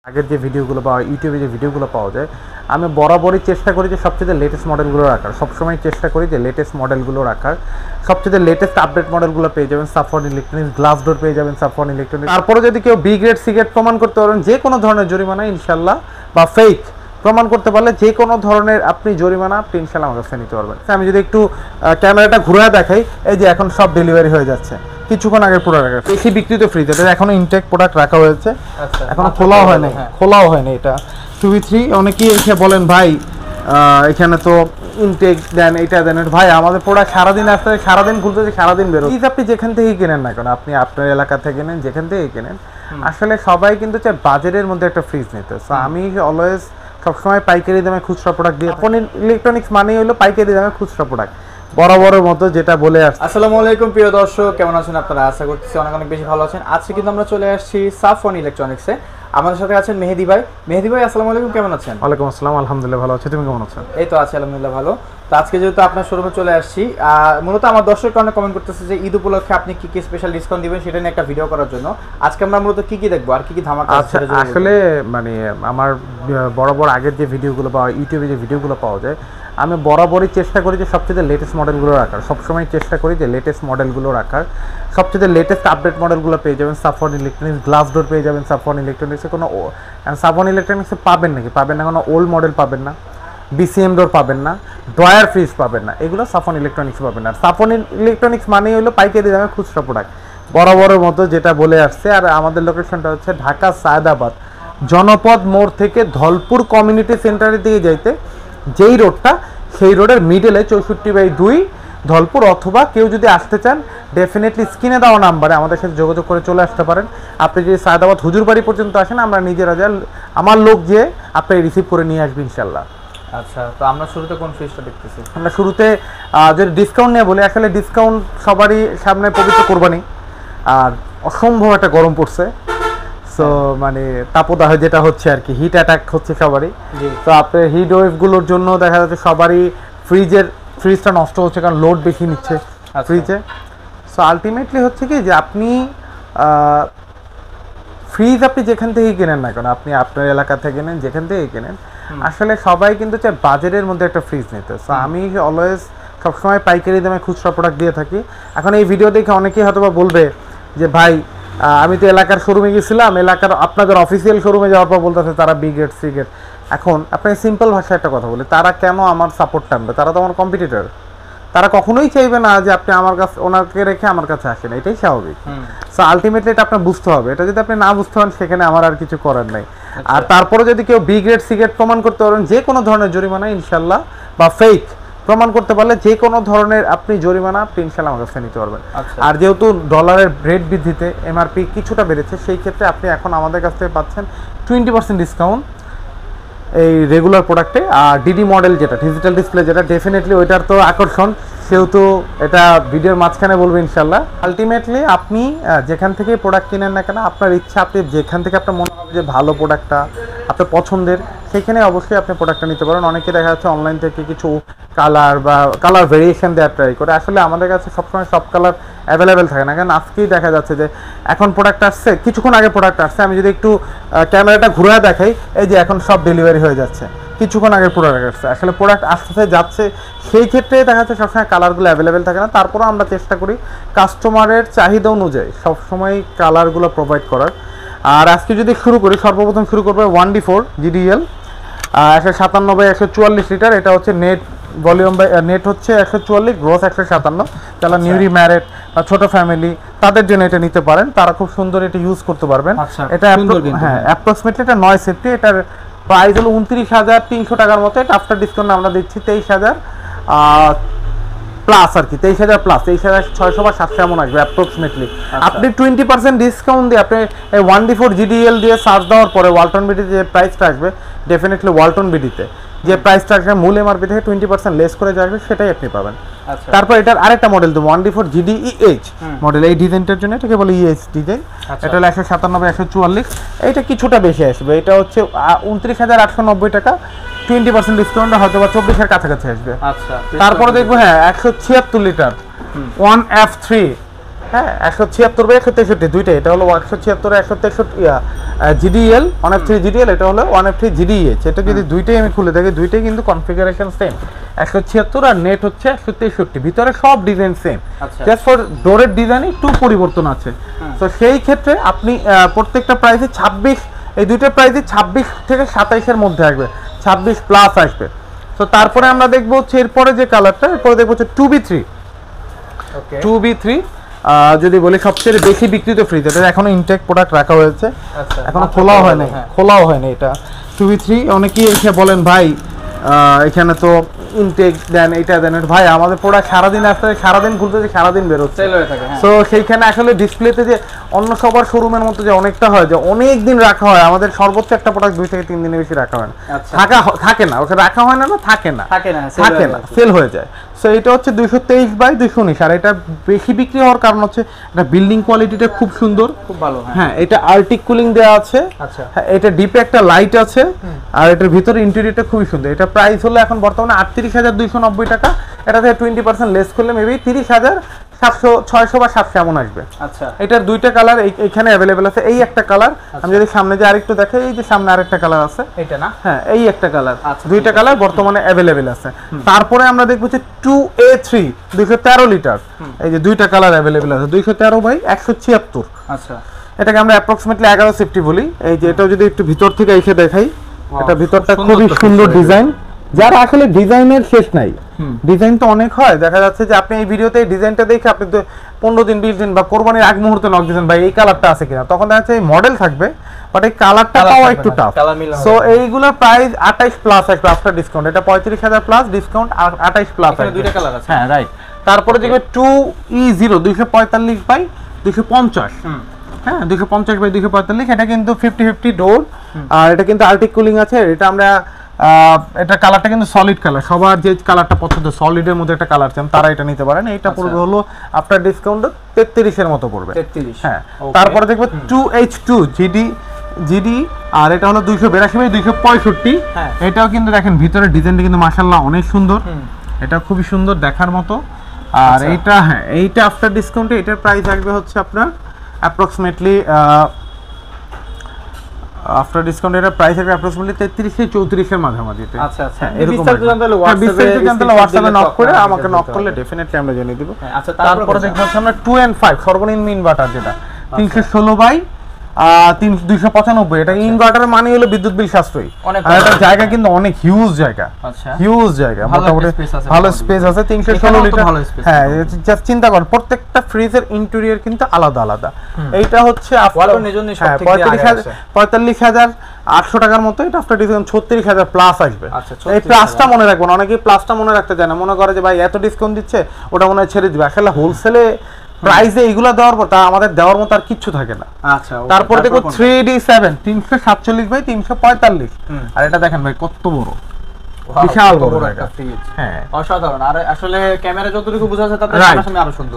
আগের যে ভিডিওগুলো বা ইউটিউবে যে ভিডিওগুলো পাওয়া যায়, আমি বরাবরই চেষ্টা করি যে সবচেয়ে লেটেস্ট মডেলগুলো রাখার। সবসময় চেষ্টা করি যে লেটেস্ট মডেলগুলো রাখার, সবচেয়ে লেটেস্ট আপডেট মডেলগুলো পেয়ে যাবেন সাফওয়ান ইলেকট্রনিক্স, গ্লাস ডোর পেয়ে যাবেন সাফওয়ান ইলেকট্রনিক্স। তারপরে যদি কেউ বি গ্রেড সি গ্রেড প্রমাণ করতে পারেন যে কোনো ধরনের জরিমানা ইনশাল্লাহ, বা ফেক প্রমাণ করতে পারলে যে কোনো ধরনের আপনি জরিমানা আপনি ইনশাল্লাহ আমার কাছে নিতে পারবেন। আমি যদি একটু ক্যামেরাটা ঘুরে দেখাই, এই যে এখন সব ডেলিভারি হয়ে যাচ্ছে, কিছুক্ষণ আগের প্রোডাক্ট এসি বিক্রিত ফ্রিজ, এটা এখনো ইনটেক প্রোডাক্ট রাখা হয়েছে, এখনো খোলাও হয়নি এটা 2v3। অনেকেই এসে বলেন ভাই এখানে তো ইনটেক দেন, এটা দেন। ভাই আমাদের প্রোডাক্ট সারাদিন আসতে, সারাদিন খুলতে, সারাদিন বেরো। প্লিজ আপনি যেখান থেকেই কেনেন না কেন, আপনি আপনার এলাকা থেকে নেন, যেখান থেকেই কেনেন, আসলে সবাই কিন্তু চায় বাজেটের মধ্যে একটা ফ্রিজ নিতে। সো আমি অলওয়েজ সবসময় পাইকারি দামে খুচরা প্রোডাক্ট দিয়ে, আপনি ইলেকট্রনিক্স মানেই হলো পাইকারি দামে খুচরা প্রোডাক্ট, বরাবরের মতো যেটা বলে আসছে। আসসালামু আলাইকুম প্রিয় দর্শক, কেমন আছেন আপনারা? আশা করতেছি অনেক অনেক বেশি ভালো আছেন। আজকে কিন্তু আমরা চলে আসছি সাফওয়ান ইলেকট্রনিক্সে। আমাদের সাথে আছেন মেহেদি ভাই। মেহেদি ভাই আসসালামু আলাইকুম, কেমন আছেন? ওয়ালাইকুম আসসালাম, আলহামদুলিল্লাহ ভালো আছি, তুমি কেমন আছো? এই তো আছি আলহামদুলিল্লাহ ভালো। তো আজকে যেহেতু আপনার শোরুমে চলে আসছি, মূলত আমার দর্শকরা অনেক কমেন্ট করতেছে যে ঈদ উপলক্ষে আপনি কি কি স্পেশাল ডিসকাউন্ট দিবেন সেটা নিয়ে একটা ভিডিও করার জন্য। আজকে আমরা মূলত কি কি দেখবো আর কি কি ধামাকা আছে? আসলে মানে আমার বরাবর আগের যে ভিডিওগুলো বা ইউটিউবে যে ভিডিওগুলো পাওয়া যায়, আমি বরাবরই চেষ্টা করি যে সবচেয়ে লেটেস্ট মডেলগুলো রাখার। সবসময় চেষ্টা করি যে লেটেস্ট মডেলগুলো রাখার, সবচেয়ে লেটেস্ট আপডেট মডেলগুলো পেয়ে যাবেন সাফওয়ান ইলেকট্রনিক্স, গ্লাস ডোর পেয়ে যাবেন সাফওয়ান ইলেকট্রনিক্সে। কোনো সাফওয়ান ইলেকট্রনিক্সে পাবেন নাকি? পাবেন না। কোনো ওল্ড মডেল পাবেন না, বিসিএম ডোর পাবেন না, ড্রয়ার ফ্রিজ পাবেন না, এগুলো সাফওয়ান ইলেকট্রনিক্স পাবেন না। সাফওয়ান ইলেকট্রনিক্স মানেই হলো পাইকারি দামে খুচরা প্রোডাক্ট, বরাবরের মতো যেটা বলে আসছে। আর আমাদের লোকেশনটা হচ্ছে ঢাকা সায়দাবাদ জনপদ মোড় থেকে ধলপুর কমিউনিটি সেন্টারের দিকে যাইতে যেই রোডটা, সেই রোডের মিডলে 64/2 ধলপুর। অথবা কেউ যদি আসতে চান ডেফিনেটলি স্ক্রিনে দেওয়া নাম্বারে আমাদের সাথে যোগাযোগ করে চলে আসতে পারেন। আপনি যদি সায়দাবাদ হুজুরবাড়ি পর্যন্ত আসেন, আমরা নিজেরা যা আমার লোক যে আপনি রিসিভ করে নিয়ে আসবেন ইনশাল্লাহ। আচ্ছা, তো আমরা শুরুতে কোন ফ্রিজটা দেখতেছি? আমরা শুরুতে যদি ডিসকাউন্ট নিয়ে বলি, আসলে ডিসকাউন্ট সবারই সামনে পবিত্র কোরবানি, আর অসম্ভব একটা গরম পড়ছে। সো মানে তাপদাহ যেটা হচ্ছে আর কি, হিট অ্যাটাক হচ্ছে সবারই। তো আপনার হিট ওয়েভগুলোর জন্য দেখা যাচ্ছে সবারই ফ্রিজটা নষ্ট হচ্ছে, কারণ লোড বেশি নিচ্ছে ফ্রিজে। সো আলটিমেটলি হচ্ছে কি যে আপনি ফ্রিজ আপনি যেখান থেকেই কেনেন না কেন, আপনি আপনার এলাকা থেকে নেন, যেখান থেকেই কেনেন, আসলে সবাই কিন্তু চায় বাজেটের মধ্যে একটা ফ্রিজ নিতে। সো আমি অলওয়েজ সবসময় পাইকারি দামে খুচরা প্রোডাক্ট দিয়ে থাকি। এখন এই ভিডিও দেখে অনেকেই হয়তো বা বলবে যে ভাই আমি তো এলাকার শোরুমে গেছিলাম, এলাকার আপনাদের অফিসিয়াল শোরুমে যাওয়ার পর বলতেছে তারা বি গ্রেড সি গ্রেড। এখন আপনাকে সিম্পল ভাষায় একটা কথা বলি, তারা কেন আমার সাপোর্ট টানবে? তারা তো আমার কম্পিটিটর। তারা কখনোই চাইবে না যে আপনি আমার কাছে ওনাকে রেখে আমার কাছে আসেন, এটাই স্বাভাবিক। সো আলটিমেটলি এটা আপনার বুঝতে হবে। এটা যদি আপনি না বুঝতে পারেন, সেখানে আমার আর কিছু করার নাই। আর তারপরে যদি কেউ বি গ্রেড সি গ্রেড প্রমাণ করতে পারেন যে কোনো ধরনের জরিমানা ইনশাল্লাহ, বা ফেক প্রমাণ করতে পারলে যে কোনো ধরনের আপনি জরিমানা আপনি ইনশাল্লাহ আমার কাছে নিতে পারবেন। আর যেহেতু ডলারের রেট বৃদ্ধিতে এমআরপি কিছুটা বেড়েছে, সেই ক্ষেত্রে আপনি এখন আমাদের কাছ থেকে পাচ্ছেন 20% ডিসকাউন্ট এই রেগুলার প্রোডাক্টে। আর ডিডি মডেল যেটা ডিজিটাল ডিসপ্লে, যেটা ডেফিনেটলি ওইটার তো আকর্ষণ, সেহেতু এটা ভিডিওর মাঝখানে বলবো ইনশাল্লাহ। আলটিমেটলি আপনি যেখান থেকে প্রোডাক্ট কিনেন না কেন, আপনার ইচ্ছা, আপনি যেখান থেকে আপনার মনে হবে যে ভালো প্রোডাক্টটা আপনার পছন্দের, সেখানে অবশ্যই আপনি প্রোডাক্টটা নিতে পারেন। অনেকে দেখা যাচ্ছে অনলাইন থেকে কিছু কালার বা কালার ভেরিয়েশন দেওয়ার ট্রাই করে, আসলে আমাদের কাছে সবসময় সব কালার অ্যাভেলেবেল থাকে না। কারণ আজকেই দেখা যাচ্ছে যে এখন প্রোডাক্ট আসছে, কিছুক্ষণ আগে প্রোডাক্ট আসছে। আমি যদি একটু ক্যামেরাটা ঘুরে দেখাই, এই যে এখন সব ডেলিভারি হয়ে যাচ্ছে, কিছুক্ষণ আগের প্রোডাক্ট আসছে। আসলে প্রোডাক্ট আসতে যাচ্ছে, সেই ক্ষেত্রে দেখা যাচ্ছে সবসময় কালারগুলো অ্যাভেলেবেল থাকে না। তারপরেও আমরা চেষ্টা করি কাস্টমারের চাহিদা অনুযায়ী সবসময় কালারগুলো প্রোভাইড করার। আর আজকে যদি শুরু করি, সর্বপ্রথম শুরু করবে 1D4 GDL 157/144 লিটার। এটা হচ্ছে নেট ভলিউম বাই নেট হচ্ছে 144, গ্রোস 157। যারা নিউলি ম্যারেড বা ছোট ফ্যামিলি, তাদের জন্য এটা নিতে পারেন, তারা খুব সুন্দর এটা ইউজ করতে পারবেন। এটা হ্যাঁ অ্যাপ্রক্সিমেটলি এটা 9 সেফটি। এটার প্রাইস হলো 29,300 টাকার মতো। এটা আফটার ডিসকাউন্ট আমরা দিচ্ছি 23,000 প্লাস আর কি, 23,000 প্লাস 23,600 বা 700 এমন আসবে অ্যাপ্রক্সিমেটলি। আপনি 20% ডিসকাউন্ট দিয়ে আপনি 1D4 GDL দিয়ে সার্চ দেওয়ার পরে ওয়ালটন বিডিতে যে প্রাইসটা আসবে, ডেফিনেটলি ওয়ালটন বিডিতে যে প্রাইসটা আসবে মূল এমআরপি থেকে 20% লেস করে যাবে, সেটাই আপনি পাবেন। তারপর এটার আরেকটা মডেল দেবো 1D4 GDEH মডেল। এই ডিজাইনটার জন্য এটাকে বলে EH ডিজাইন। এটা হলো 157/144। এইটা কিছুটা বেশি আসবে, এটা হচ্ছে 29,890 টাকা। 20% ডিসকাউন্ট হয়তো বা 24,000 কাছাকাছি আসবে। তারপরে দেখবো হ্যাঁ 176 লিটার 1F3 হ্যাঁ 176 বাই 163 দুইটাই, এটা হলো 176 163 জিডিএল 1F3 জিডিএল, এটা হলো 1F3 জিডিএইচ। এটা যদি দুইটাই আমি খুলে থাকি, দুইটাই কিন্তু কনফিগারেশন সেম, 176 আর নেট হচ্ছে 163, ভিতরে সব ডিজাইন সেম, জাস্ট ফর ডোরের ডিজাইনে একটু পরিবর্তন আছে। তো সেই ক্ষেত্রে আপনি প্রত্যেকটা প্রাইসে 26, এই দুইটার প্রাইসে 26 থেকে 27 এর মধ্যে আসবে, 26 প্লাস আসবে। তো তারপরে আমরা দেখবো হচ্ছে এরপরে যে কালারটা, এরপরে দেখবো হচ্ছে 2B3। 2B3 যদি বলি সবচেয়ে বেশি বিক্রিত ফ্রিজ, এটা এখনো ইনটেক প্রোডাক্ট রাখা হয়েছে, এখনো খোলাও হয়নি। এটা 2B3 অনেকেই এসে বলেন ভাই এখানে তো ইনটেক দেন, এটা দেন, ভাই আমাদের প্রোডাক্ট সারাদিন আসতে, সারাদিন খুলতে, সারাদিন বেরোচ্ছে। তো সেইখানে আসলে ডিসপ্লেতে যে অন্য সবার শোরুমের মতো যে অনেকটা হয়, যে অনেক দিন রাখা হয়, আমাদের সর্বোচ্চ একটা প্রোডাক্ট 2 থেকে 3 দিনের বেশি রাখা হয় না, থাকে না, ওকে রাখা হয় না, থাকে না, সেল হয়ে যায়। সো এটা হচ্ছে 223 বাই 219, আর এটা বেশি বিক্রি হওয়ার কারণ হচ্ছে এটা বিল্ডিং কোয়ালিটিটা খুব সুন্দর, খুব ভালো। হ্যাঁ, এটা আর্টিক কুলিং দেওয়া আছে, হ্যাঁ, এটা ডিপে একটা লাইট আছে, আর এটার ভিতরে ইন্টেরিয়রটা খুবই সুন্দর। এটা প্রাইস হলো এখন বর্তমানে 38,290 টাকা, এটা থেকে 20% লেস করলে মেবি 30,700, 600 বা 700 এমন আসবে। আচ্ছা, এটার দুইটা কালার এখানে অ্যাভেলেবেল আছে। এই একটা কালার, আমি যদি সামনে যে আরেকটু দেখাই, এই যে সামনে আরেকটা কালার আছে, এটা না? হ্যাঁ, এই একটা কালার, দুইটা কালার বর্তমানে অ্যাভেলেবেল আছে। তারপরে আমরা দেখবো যে 2A3 213 লিটার, এই যে দুইটা কালার অ্যাভেলেবেল আছে, 213 বাই 176। আচ্ছা, এটাকে আমরা অ্যাপ্রক্সিমেটলি 11 সেফটি বলি। এই যে এটাও যদি একটু ভিতর থেকে এসে দেখাই, এটা ভিতরটা খুবই সুন্দর ডিজাইন, যারা আসলে ডিজাইনের শেষ নাই, ডিজাইন তো অনেক হয়, দেখা যাচ্ছে যে আপনি এই ভিডিওতে এই ডিজাইনটা দেখে আপনি তো 15 দিন 20 দিন বা কোরবানির আগ মুহূর্তে নক দিয়েছেন ভাই এই কালারটা আছে কিনা, তখন দেখা যাচ্ছে এই মডেল থাকবে বাট এই কালারটা পাওয়া একটু টাফ। সো এইগুলোর প্রাইস 28 প্লাস আসবে আফটার ডিসকাউন্ট, এটা 35,000 প্লাস ডিসকাউন্ট, আর 28 প্লাস আসবে। দুইটা কালার আছে, হ্যাঁ রাইট। তারপরে দেখবে 2E0 245 বাই 250, হ্যাঁ 250 বাই 245, এটা কিন্তু 50-50 ডোর, আর এটা কিন্তু আর্টিক কুলিং আছে। এটা আমরা এটা কালারটা কিন্তু সলিড কালার, সবার যে কালারটা পছন্দ সলিডের মধ্যে একটা কালার চান তারা এটা নিতে পারেন। এইটা পড়বে হলো আফটার ডিসকাউন্ট 33 এর মতো পড়বে, 33। হ্যাঁ, তারপরে দেখবো 2H2 জিডি, আর এটা হলো 282 বাই 265। এটাও কিন্তু দেখেন ভিতরে ডিজাইনটা কিন্তু মাশাআল্লাহ অনেক সুন্দর, এটা খুবই সুন্দর দেখার মতো। আর এইটা, হ্যাঁ এইটা আফটার ডিসকাউন্টে এটার প্রাইস আসবে হচ্ছে আপনার অ্যাপ্রক্সিমেটলি আফটার ডিসকাউন্ট এর প্রাইস আছে অ্যাপ্রক্সিমেটলি 33 থেকে 34 এর মাঝামাঝিতে। আচ্ছা আচ্ছা, বিস্তারিত জানতে হলে হোয়াটসঅ্যাপে নক করে আমাকে নক করলে ডেফিনেটলি আমরা জানিয়ে দেব। আচ্ছা, তারপরে দেখব আমরা 2 and 5 সর্বনিম্ন ইনভার্টার, যেটা 316 বাই 295। এটা ইনভার্টারের মানে হলো বিদ্যুৎ বিল সাশ্রয়ী, আর এটা জায়গা কিন্তু অনেক হিউজ জায়গা, আচ্ছা হিউজ জায়গা, মোটামুটি ভালো স্পেস আছে, 316 লিটার। হ্যাঁ, জাস্ট চিন্তা কর প্রত্যেকটা ফ্রিজের ইন্টেরিয়র কিন্তু আলাদা আলাদা। এইটা হচ্ছে 45,800 টাকার মতো, এটা আফটার ডিসকাউন্ট 36,000 প্লাস আসবে। এই প্লাসটা মনে রাখবেন, অনেকেই প্লাসটা মনে রাখতে চায় না, মনে করে যে ভাই এত ডিসকাউন্ট দিচ্ছে ওটা মনে হয় ছেড়ে দিবে। আসলে হোলসেলে প্রাইসে এইগুলা দেওয়ার পর তা আমাদের দেওয়ার মতো আর কিছু থাকে না। আচ্ছা, তারপর দেখো 3D7 347 বাই 345, আর এটা দেখেন ভাই কত বড়, বিশাল বড় একটা ফ্রিজ। হ্যাঁ, অসাধারণ। আর আসলে ক্যামেরা যতটুকু বোঝা যাচ্ছে তাতে সামনে আরো সুন্দর।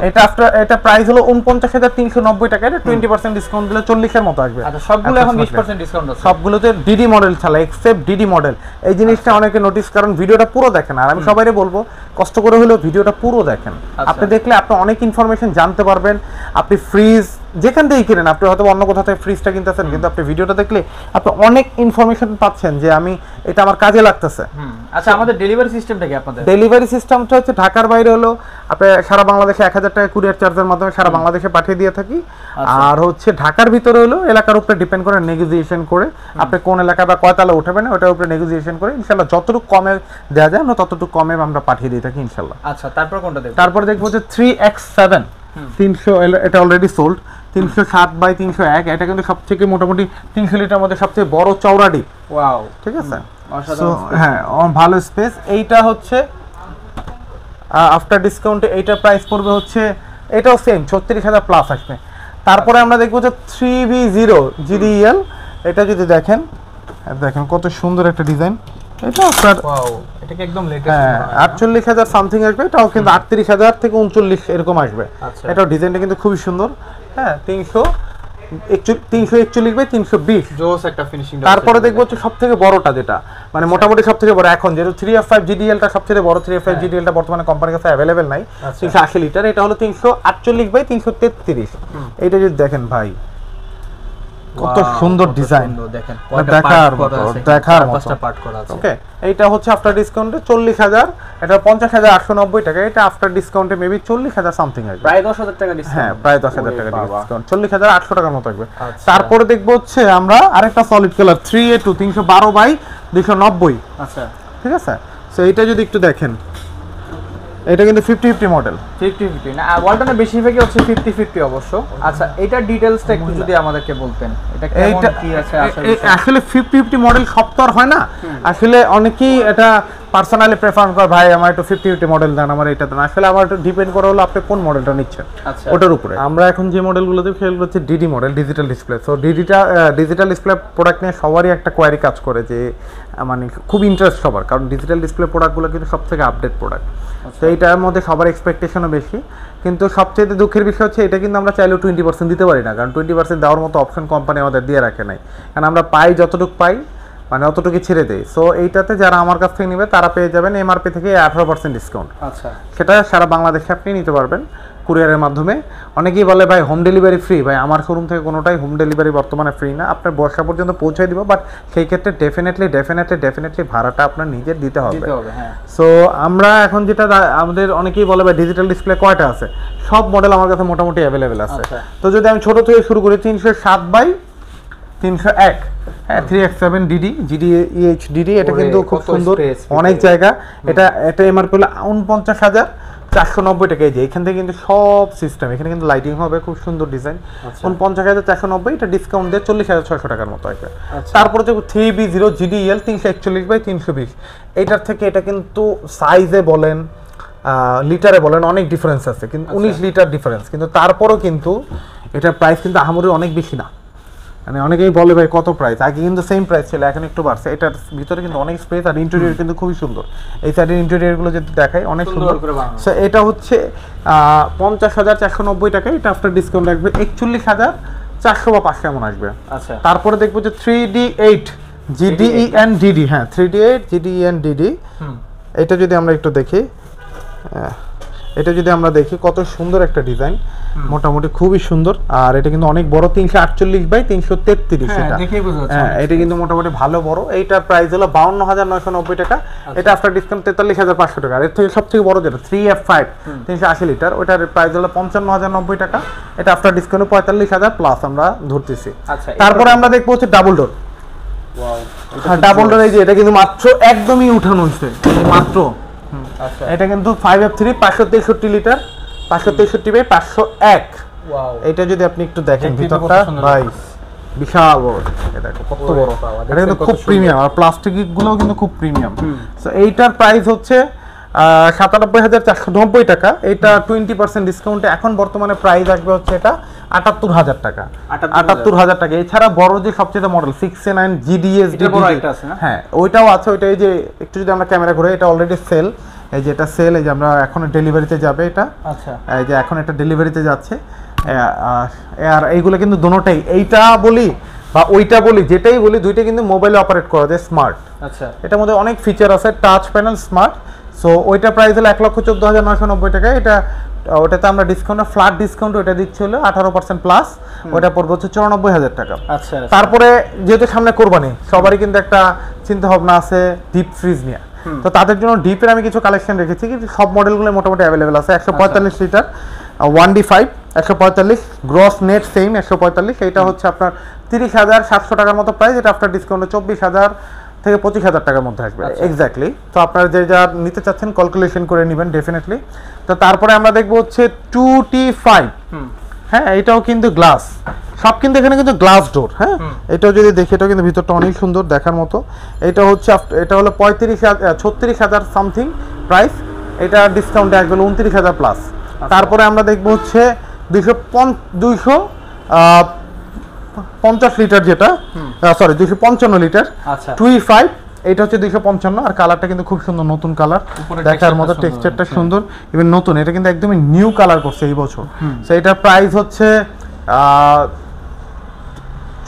এটা প্রাইস হলো 49,390 টাকা, এটা 20% ডিসকাউন্ট দিলে 40 এর মতো আসবে। আচ্ছা, সবগুলো এখন 20% ডিসকাউন্ট আছে, সবগুলোতে ডিডি মডেল ছাড়া, এক্সেপ্ট ডিডি মডেল। এই জিনিসটা অনেকে নোটিস করেন, ভিডিওটা পুরো দেখেন, আর আমি সবাইকে বলবো কষ্ট করে হলেও ভিডিওটা পুরো দেখেন। আপনি দেখলে আপনি অনেক ইনফরমেশন জানতে পারবেন। আপনি ফ্রিজ যেখান থেকে কিনেন, আপনি হয়তো অন্য কোথাও থেকে ফ্রিজটা কিনতেছেন, কিন্তু আপনি ভিডিওটা দেখলে আপনি অনেক ইনফরমেশন পাচ্ছেন যে আমি এটা আমার কাজে লাগতেছে। আচ্ছা, আমাদের ডেলিভারি সিস্টেমটা কি? আপনাদের ডেলিভারি সিস্টেমটা হচ্ছে ঢাকার বাইরে হলো আপনি সারা বাংলাদেশে 1000 টাকা কুরিয়ার চার্জের মাধ্যমে সারা বাংলাদেশে পাঠিয়ে দিয়ে থাকি। আর হচ্ছে ঢাকার ভিতরে হলো এলাকার উপরে ডিপেন্ড করে নেগোসিয়েশন করে আপনি কোন এলাকা বা কয়তলা উঠাবেন ওটার উপরে নেগোসিয়েশন করে ইনশাআল্লাহ যতটুকু কমে দেওয়া যায় আমরা ততটুকু কমে আমরা পাঠিয়ে দিয়ে থাকি ইনশাআল্লাহ। আচ্ছা, তারপর কোনটা দেখব? তারপর দেখবো যে 3X7 300, এটা অলরেডি সোল্ড, 307 বাই 301। এটা কিন্তু সবথেকে মোটামুটি 300 লিটার মধ্যে সবচেয়ে বড় চওড়া ডিপ। ওয়াও, ঠিক আছে, হ্যাঁ ভালো স্পেস। এইটা হচ্ছে আফটার ডিসকাউন্টে এইটার প্রাইস পড়বে হচ্ছে, এটাও সেম 36,000 প্লাস আসবে। তারপরে আমরা দেখবো যে 3B0 GDEL, এটা যদি দেখেন কত সুন্দর একটা ডিজাইন। এটা আপনার এটা কি একদম লেটেস্ট? হ্যাঁ, 48,000 সামথিং আসবে। এটাও কিন্তু 38,000 থেকে 39 এরকম আসবে। এটাও ডিজাইনটা কিন্তু খুবই সুন্দর। হ্যাঁ, 341 বাই 320 জোস একটা ফিনিশিং। তারপরে দেখবো হচ্ছে সবথেকে বড়টা যেটা মানে মোটামুটি সবথেকে বড় এখন যেটা 3F5 GDL টা সবথেকে বড় 3F5 GDL টা বর্তমানে কোম্পানির কাছে अवेलेबल নাই 380 লিটার, এটা হলো 348 বাই 333। এইটা যদি দেখেন ভাই কত সুন্দর ডিজাইন, দেখেন দেখার মতো পার্ট করা আছে। ওকে, এইটা হচ্ছে আফটার ডিসকাউন্টে 40,000, এটা 50,890 টাকা, এটা আফটার ডিসকাউন্টে মেবি 40,000 সামথিং আসবে, প্রায় 10,000 টাকা ডিসকাউন্ট। হ্যাঁ প্রায় 10,000 টাকা ডিসকাউন্ট, 40,800 টাকার মতো আসবে। তারপরে দেখবো হচ্ছে আমরা আরেকটা সলিড কালার 3A2 312 বাই 290। আচ্ছা ঠিক আছে, সো এটা যদি একটু দেখেন, এটা কিন্তু 50-50 মডেল। 50-50 না, ওয়ালটনে বেশিরভাগই হচ্ছে 50-50 অবশ্য। আচ্ছা এটা ডিটেইলসটা একটু যদি আমাদেরকে বলতেন, এটা কেমন কি আছে আসলে 50-50 মডেল সব তো আর হয় না, আসলে অনেকেই এটা পার্সোনালি প্রেফার করে, ভাই আমার একটু 50-50 মডেল দেন, আমার এটা দেন। আসলে আমার একটু ডিপেন্ড করে হলো আপনি কোন মডেলটা নিচ্ছেন ওটার উপরে। আমরা এখন যে মডেলগুলো দেখি সেগুলো হচ্ছে DD model, digital display. So digital display product নিয়ে সবারই একটা কোয়ারি কাজ করে যে মানে খুব ইন্টারেস্ট সবার, কারণ ডিজিটাল ডিসপ্লে প্রোডাক্টগুলো কিন্তু সবথেকে আপডেট প্রোডাক্ট। তো এইটার মধ্যে সবার এক্সপেকটেশনও বেশি, কিন্তু সবচেয়ে দুঃখের বিষয় হচ্ছে এটা কিন্তু আমরা চাইলেও 20% দিতে পারি না, কারণ 20% দেওয়ার মতো অপশন কোম্পানি আমাদের দিয়ে রাখে নাই, কারণ আমরা পাই যতটুকু পাই মানে অতটুকু ছেড়ে দেয়। সো এইটাতে যারা আমার কাছ থেকে নেবে তারা পেয়ে যাবেন এমআরপি থেকে 18% ডিসকাউন্ট। আচ্ছা, সেটা সারা বাংলাদেশে আপনি নিতে পারবেন কুরিয়ারের মাধ্যমে। অনেকেই বলে ভাই হোম ডেলিভারি ফ্রি, ভাই আমার শোরুম থেকে কোনোটাই হোম ডেলিভারি বর্তমানে ফ্রি না, আপনার বর্ষা পর্যন্ত পৌঁছে দিব, বাট সেই ক্ষেত্রে ডেফিনেটলি ভাড়াটা আপনার নিজের দিতে হবে। হ্যাঁ। সো আমরা এখন যেটা আমাদের অনেকেই বলে ভাই ডিজিটাল ডিসপ্লে কয়টা আছে, সব মডেল আমার কাছে মোটামুটি অ্যাভেলেবেল আছে। তো যদি আমি ছোট থেকে শুরু করি 307 বাই 301, হ্যাঁ 3X7 ডিডি GDEH ডিডি, এটা কিন্তু খুব সুন্দর অনেক জায়গা। এটা এমআরপি হলো 49,490 টাকা। এই যে এখান থেকে কিন্তু সব সিস্টেম, এখানে কিন্তু লাইটিং হবে, খুব সুন্দর ডিজাইন। 49,490, এটা ডিসকাউন্ট দিয়ে 40,600 টাকার মতো আসবে। তারপরে যে 3B0 GDEL 341 বাই 320, এইটার থেকে এটা কিন্তু সাইজে বলেন লিটারে বলেন অনেক ডিফারেন্স আছে, কিন্তু 19 লিটার ডিফারেন্স, কিন্তু তারপরও কিন্তু এটার প্রাইস কিন্তু আহামরি অনেক বেশি না। মানে অনেকেই বলে ভাই কত প্রাইস, আগে কিন্তু সেম প্রাইস ছিল, এখন একটু বাড়ছে। এটার ভিতরে কিন্তু অনেক স্পেস, আর ইন্টেরিয়র কিন্তু খুবই সুন্দর। এই সাইডের ইন্টেরিয়রগুলো যদি দেখাই অনেক সুন্দর। সো এটা হচ্ছে 50,490 টাকা, এটা আফটার ডিসকাউন্ট রাখবে 41,400 বা 500 এমন আসবে। আচ্ছা, তারপরে দেখবো যে 3D8 GDENDD, হ্যাঁ 3D8 GDENDD, এটা যদি আমরা একটু দেখি, এটা যদি আমরা দেখি কত সুন্দর একটা ডিজাইন, মোটামুটি খুবই সুন্দর। আর এটা কিন্তু অনেক বড় 348 বাই 333, এটা হ্যাঁ এটা কিন্তু মোটামুটি ভালো বড়। এইটার প্রাইস হলো 52,990 টাকা, এটা আফটার ডিসকাউন্ট 43,500 টাকা। আর এর থেকে সবথেকে বড় যেটা 3F5 380 লিটার, ওটার প্রাইস হলো 55,090 টাকা, এটা আফটার ডিসকাউন্টে 45,000 প্লাস আমরা ধরতেছি। তারপরে আমরা দেখবো হচ্ছে ডাবল ডোর। ডাবল ডোর, এই যে এটা কিন্তু মাত্র একদমই উঠানো হয়েছে মাত্র। এটা কিন্তু 5F3 563 লিটার, 563 বাই 501। এটা যদি আপনি একটু দেখেন ভিতরটা ভাই বিশাল বড়, এটা কত বড়, এটা কিন্তু খুব প্রিমিয়াম, আর প্লাস্টিক গুলোও কিন্তু খুব প্রিমিয়াম। সো এইটার প্রাইস হচ্ছে 97,490 টাকা, এটা 20% ডিসকাউন্টে এখন বর্তমানে প্রাইস আসবে হচ্ছে এটা 78,000 টাকা। 78,000 টাকা। এছাড়া বড় যে সবচেয়ে মডেল 6A9 GDS, হ্যাঁ ওইটাও আছে। ওইটা এই যে একটু যদি আমরা ক্যামেরা ঘুরে, এটা অলরেডি সেল, এই যে এটা সেল, এই যে আমরা এখন ডেলিভারিতে যাবে এটা। আচ্ছা, এই যে এখন এটা ডেলিভারিতে যাচ্ছে। আর এইগুলো কিন্তু দুটোটাই, এইটা বলি বা ওইটা বলি, যেটাই বলি দুইটা কিন্তু মোবাইলে অপারেট করা যায়, স্মার্ট। আচ্ছা, এটার মধ্যে অনেক ফিচার আছে, টাচ প্যানেল, স্মার্ট। সো ওইটা প্রাইস হলো 1,14,990 টাকা। এটা ওটাতে আমরা ডিসকাউন্ট, ফ্ল্যাট ডিসকাউন্ট ওটা দিচ্ছে হলো 18% প্লাস, ওটা পড়বে হচ্ছে 94,000 টাকা। আচ্ছা, তারপরে যেহেতু সামনে কোরবানি, সবারই কিন্তু একটা চিন্তা ভাবনা আছে ডিপ ফ্রিজ নিয়ে, তো তাদের জন্য ডিপের আমি কিছু কালেকশন রেখেছি, কিন্তু সব মডেলগুলো মোটামুটি অ্যাভেলেবেল আছে। 145 litre 1D5 145, gross net same 145, এটা হচ্ছে আপনার 30,700 টাকার মতো প্রাইস, এটা আফটার ডিসকাউন্টে 24,000 থেকে 25,000 টাকার মধ্যে আসবে এক্স্যাক্টলি। তো আপনারা যে যা নিতে চাচ্ছেন ক্যালকুলেশন করে নেবেন ডেফিনেটলি। তো তারপরে আমরা দেখবো হচ্ছে 2T5, হ্যাঁ এটাও কিন্তু গ্লাস, সব কিন্তু এখানে কিন্তু গ্লাস ডোর। হ্যাঁ এটাও যদি দেখি, এটাও কিন্তু ভিতরটা অনেক সুন্দর দেখার মতো। এটা হচ্ছে এটা হলো 36,000 সামথিং প্রাইস, এটা ডিসকাউন্টে আসবে 29,000 প্লাস। তারপরে আমরা দেখবো হচ্ছে 250 লিটার, যেটা সরি 255 লিটার 2E5, এটা হচ্ছে 255, আর কালারটা কিন্তু খুব সুন্দর, নতুন কালার দেখার মতো, টেক্সচারটা সুন্দর, ইভেন নতুন, এটা কিন্তু একদমই নিউ কালার করছে এই বছর। সো এটার প্রাইস হচ্ছে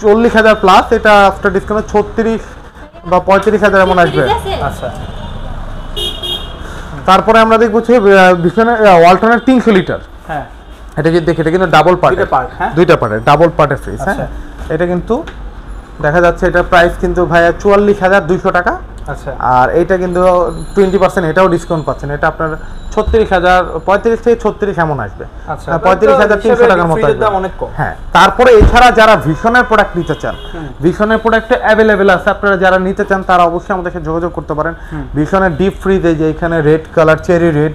40,000 প্লাস, এটা আফটার ডিসকাউন্ট 36 বা 35,000 এমন আসবে। আচ্ছা তারপরে আমরা দেখবো হচ্ছে বিছানা ওয়ালটনের 300 লিটার। হ্যাঁ এটা যদি দেখি, এটা কিন্তু ডাবল পার্ট, দুইটা পার্টের ডাবল পার্টের ফ্রিজ। হ্যাঁ, এটা কিন্তু দেখা যাচ্ছে এটা প্রাইস কিন্তু ভাইয়া 44,200 টাকা। আচ্ছা, আর এইটা কিন্তু 20% এটাও ডিসকাউন্ট পাচ্ছেন, এটা আপনার 36,000, 35 থেকে 36 এমন আসবে। আচ্ছা, 35,300 টাকার মতো আসবে। অনেক কম। হ্যাঁ, তারপরে এছাড়া যারা ভিশনের প্রোডাক্ট নিতে চান, ভিশনের প্রোডাক্ট অ্যাভেলেবেল আছে, আপনারা যারা নিতে চান তারা অবশ্যই আমাদের সাথে যোগাযোগ করতে পারেন। ভিশনের ডিপ ফ্রিজ, এই যে এখানে red colour, cherry red,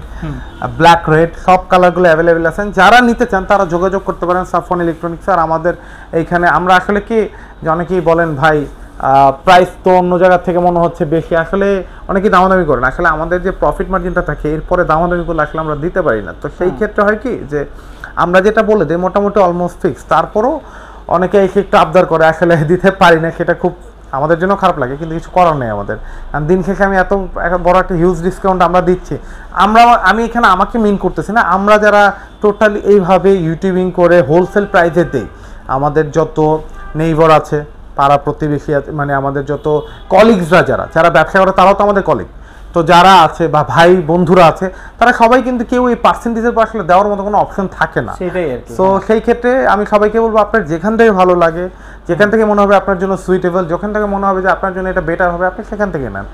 black red, সব কালারগুলো অ্যাভেলেবেল আছেন। যারা নিতে চান তারা যোগাযোগ করতে পারেন সাফওয়ান ইলেকট্রনিক্স। আর আমাদের এইখানে আমরা আসলে কি যে অনেকেই বলেন ভাই প্রাইস তো অন্য জায়গা থেকে মনে হচ্ছে বেশি, আসলে অনেকেই দামাদামি করেন। আসলে আমাদের যে প্রফিট মার্জিনটা থাকে এরপরে দামাদামি করলে আসলে আমরা দিতে পারি না। তো সেই ক্ষেত্রে হয় কি যে আমরা যেটা বলে দিই মোটামুটি অলমোস্ট ফিক্স, তারপরও অনেকে এসে একটু আবদার করে, আসলে দিতে পারি না, সেটা খুব আমাদের জন্য খারাপ লাগে, কিন্তু কিছু করার নেই আমাদের। আর দিন শেষে আমি এত বড় একটা হিউজ ডিসকাউন্ট আমরা দিচ্ছি, আমি এখানে আমাকে মিন করতেছি না, আমরা যারা টোটালি এইভাবে ইউটিউবিং করে হোলসেল প্রাইসে দেই, আমাদের যত নেইবার আছে, পাড়া প্রতিবেশী আছে, মানে আমাদের যত কলিগসরা যারা ব্যবসা করে তারাও তো আমাদের কলিগ, তো যারা আছে বা ভাই বন্ধুরা আছে তারা সবাই কিন্তু কেউ এই পার্সেন্টেজের পর আসলে দেওয়ার মতো কোনো অপশন থাকে না। সেটাই আর কি। সো সেই ক্ষেত্রে আমি সবাইকে বলবো আপনার যেখান থেকে ভালো লাগে, যেখান থেকে মনে হবে আপনার জন্য সুইটেবল, যখন থেকে মনে হবে যে আপনার জন্য এটা বেটার হবে, আপনি সেখান থেকে নেন।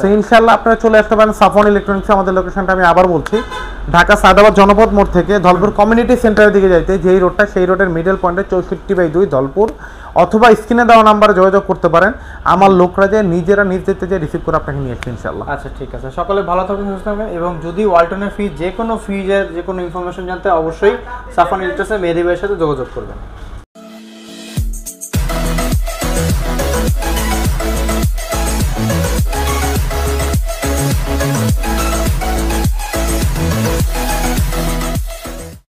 সো ইনশাআল্লাহ আপনারা চলে আসতে পারেন সাফওয়ান ইলেকট্রনিক্স। আমাদের লোকেশনটা আমি আবার বলছি, ঢাকা সায়দাবাদ জনপথ মোড় থেকে ধলপুর কমিউনিটি সেন্টারের দিকে যাইতে যেই রোডটা, সেই রোডের মিডল পয়েন্টে 64/2 ধলপুর, অথবা স্ক্রিনে দেওয়া নাম্বারে যোগাযোগ করতে পারেন। আমার লোকরা যে নিজেরা নিজ দিতে যে রিসিভ করে আপনাকে নিয়ে আসবে ইনশাআল্লাহ। আচ্ছা ঠিক আছে, সকলে ভালো থাকবেন, সুস্থ থাকবেন। এবং যদি ওয়ালটনের ফ্রিজ, যে কোনো ফ্রিজের যে কোনো ইনফরমেশন জানতে অবশ্যই সাফওয়ান ইলেকট্রনিক্সের মেহেদী ভাইয়ের সাথে যোগাযোগ করবেন।